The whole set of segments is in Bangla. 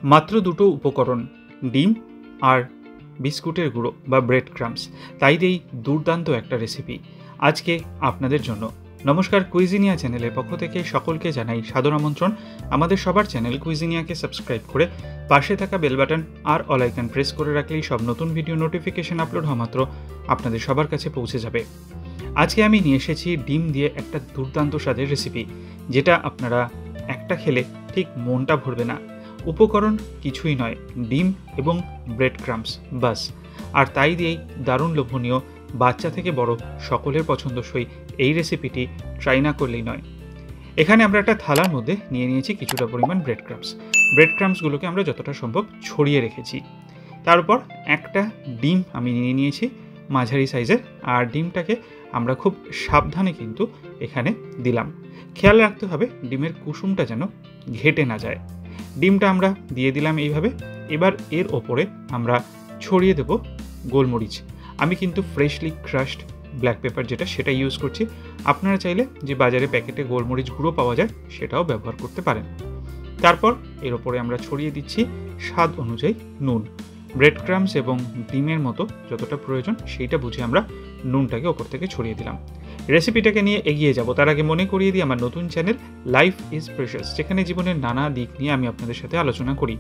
মাত্র দুটো উপকরণ, ডিম আর বিস্কুটের গুঁড়ো বা ব্রেড ক্রাম্বস, তাই দিয়েই দুর্দান্ত একটা রেসিপি আজকে আপনাদের জন্য। নমস্কার, কুইজিনিয়া চ্যানেলের পক্ষ থেকে সকলকে জানাই সাদর আমন্ত্রণ। আমাদের সবার চ্যানেল কুইজিনিয়াকে সাবস্ক্রাইব করে পাশে থাকা বেল বাটন আর অল আইকন প্রেস করে রাখলেই সব নতুন ভিডিও নোটিফিকেশন আপলোড হওয়া মাত্র আপনাদের সবার কাছে পৌঁছে যাবে। আজকে আমি নিয়ে এসেছি ডিম দিয়ে একটা দুর্দান্ত স্বাদের রেসিপি, যেটা আপনারা একটা খেলে ঠিক মনটা ভরবে না। উপকরণ কিছুই নয়, ডিম এবং ব্রেড ক্রাম্বস, বাস। আর তাই দিয়েই দারুণ লোভনীয়, বাচ্চা থেকে বড় সকলের পছন্দসই এই রেসিপিটি ট্রাই না করলেই নয়। এখানে আমরা একটা থালার মধ্যে নিয়ে নিয়েছি কিছুটা পরিমাণ ব্রেড ক্রাম্বস। ব্রেড ক্রাম্বসগুলোকে আমরা যতটা সম্ভব ছড়িয়ে রেখেছি। তারপর একটা ডিম আমি নিয়ে নিয়েছি মাঝারি সাইজের, আর ডিমটাকে আমরা খুব সাবধানে কিন্তু এখানে দিলাম। খেয়াল রাখতে হবে ডিমের কুসুমটা যেন ঘেটে না যায়। ডিমটা আমরা দিয়ে দিলাম এইভাবে। এবার এর ওপরে আমরা ছড়িয়ে দেব গোলমরিচ। আমি কিন্তু ফ্রেশলি ক্রাশড ব্ল্যাক পেপার সেটা ইউজ করছি। আপনারা চাইলে যে বাজারে প্যাকেটে গোলমরিচ গুঁড়ো পাওয়া যায় সেটাও ব্যবহার করতে পারেন। তারপর এর ওপরে আমরা ছড়িয়ে দিচ্ছি স্বাদ অনুযায়ী নুন। ব্রেড ক্রাম্বস এবং ডিমের মতো যতটা প্রয়োজন সেইটা বুঝে আমরা নুনটাকে ওপর থেকে ছড়িয়ে দিলাম। রেসিপিটাকে নিয়ে এগিয়ে যাব, তার আগে মনে করিয়ে দিই আমার নতুন চ্যানেল লাইফ ইজ প্রেশাস, যেখানে জীবনের নানা দিক নিয়ে আমি আপনাদের সাথে আলোচনা করি।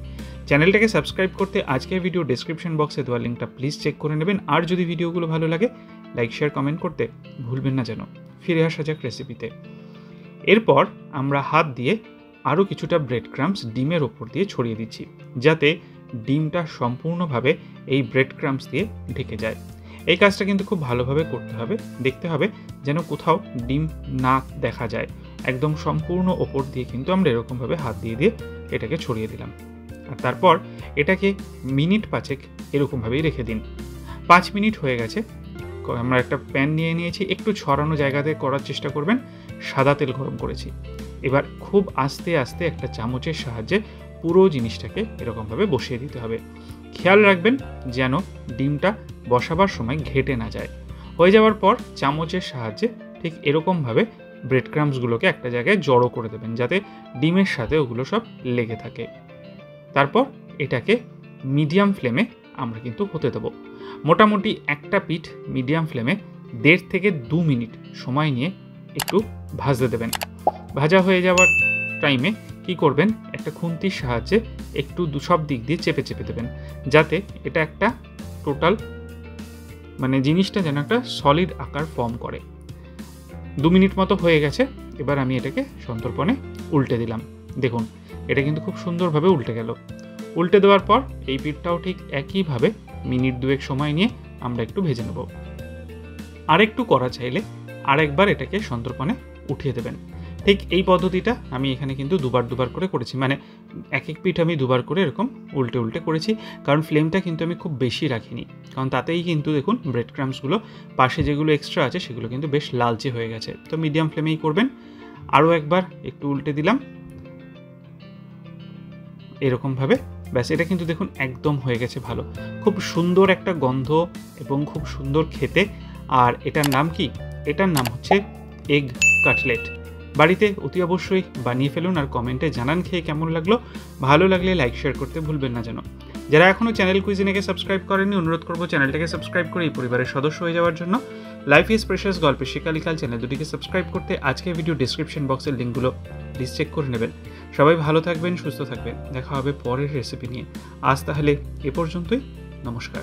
চ্যানেলটাকে সাবস্ক্রাইব করতে আজকের ভিডিও ডেসক্রিপশন বক্সে দেওয়া লিঙ্কটা প্লিজ চেক করে নেবেন। আর যদি ভিডিওগুলো ভালো লাগে লাইক শেয়ার কমেন্ট করতে ভুলবেন না যেন। ফিরে আসা যাক রেসিপিতে। এরপর আমরা হাত দিয়ে আরও কিছুটা ব্রেড ক্রাম্বস ডিমের ওপর দিয়ে ছড়িয়ে দিচ্ছি, যাতে ডিমটা সম্পূর্ণভাবে এই ব্রেড ক্রাম্বস দিয়ে ঢেকে যায়। এই কাজটা কিন্তু খুব ভালোভাবে করতে হবে। দেখতে হবে যেন কোথাও ডিম না দেখা যায়। একদম সম্পূর্ণ ওপর দিয়ে কিন্তু আমরা এরকমভাবে হাত দিয়ে দিয়ে এটাকে ছড়িয়ে দিলাম। আর তারপর এটাকে মিনিট 5 এরকমভাবেই রেখে দিন। 5 মিনিট হয়ে গেছে। আমরা একটা প্যান নিয়ে নিয়েছি, একটু ছড়ানো জায়গাতে করার চেষ্টা করবেন। সাদা তেল গরম করেছি। এবার খুব আস্তে আস্তে একটা চামচের সাহায্যে পুরো জিনিসটাকে এরকমভাবে বসিয়ে দিতে হবে। খেয়াল রাখবেন যেন ডিমটা বসাবার সময় ঘেটে না যায়। হয়ে যাওয়ার পর চামচের সাহায্যে ঠিক এরকমভাবে ব্রেড ক্রাম্বসগুলোকে একটা জায়গায় জড়ো করে দেবেন, যাতে ডিমের সাথে ওগুলো সব লেগে থাকে। তারপর এটাকে মিডিয়াম ফ্লেমে আমরা কিন্তু হতে দেবো। মোটামুটি একটা পিঠ মিডিয়াম ফ্লেমে 1.5 থেকে 2 মিনিট সময় নিয়ে একটু ভাজতে দেবেন। ভাজা হয়ে যাওয়ার টাইমে কি করবেন, একটা খুন্তির সাহায্যে একটু সব দিক দিয়ে চেপে চেপে দেবেন, যাতে এটা একটা টোটাল জিনিসটা যেন একটা সলিড আকার ফর্ম করে। 2 মিনিট মতো হয়ে গেছে। এবার আমি এটাকে সন্তর্পণে উল্টে দিলাম। দেখুন, এটা কিন্তু খুব সুন্দরভাবে উল্টে গেল। উল্টে দেওয়ার পর এই পিঠটাও ঠিক একইভাবে মিনিট 2 সময় নিয়ে আমরা একটু ভেজে নেব। আরেকটু করা চাইলে আরেকবার এটাকে সন্তর্পণে উঠিয়ে দেবেন। ঠিক এই পদ্ধতিটা আমি এখানে কিন্তু দুবার করে করেছি। এক এক পিঠ আমি দুবার করে এরকম উল্টে উল্টে করেছি, কারণ ফ্লেমটা কিন্তু আমি খুব বেশি রাখিনি, কারণ তাতেই কিন্তু দেখুন ব্রেড ক্রাম্বসগুলো পাশে যেগুলো এক্সট্রা আছে সেগুলো কিন্তু বেশ লালচে হয়ে গেছে। তো মিডিয়াম ফ্লেমেই করবেন। আরও একবার একটু উল্টে দিলাম এরকমভাবে। ব্যাস, এটা কিন্তু দেখুন একদম হয়ে গেছে ভালো। খুব সুন্দর একটা গন্ধ এবং খুব সুন্দর খেতে। আর এটার নাম কি? এটার নাম হচ্ছে এগ কাটলেট। বাড়িতে অতি অবশ্যই বানিয়ে ফেলুন আর কমেন্টে জানান খেয়ে কেমন লাগলো। ভালো লাগলে লাইক শেয়ার করতে ভুলবেন না যেন। যারা এখনও চ্যানেল কুইজিনেকে সাবস্ক্রাইব করেননি, অনুরোধ করবো চ্যানেলটাকে সাবস্ক্রাইব করে এই পরিবারের সদস্য হয়ে যাওয়ার জন্য। লাইফ ইজ প্রেশাস গল্পের শিকালিকাল চ্যানেল দুটিকে সাবস্ক্রাইব করতে আজকের ভিডিও ডেসক্রিপশন বক্সের লিঙ্কগুলো প্লিজ চেক করে নেবেন। সবাই ভালো থাকবেন, সুস্থ থাকবেন। দেখা হবে পরের রেসিপি নিয়ে। আজ তাহলে এ পর্যন্তই। নমস্কার।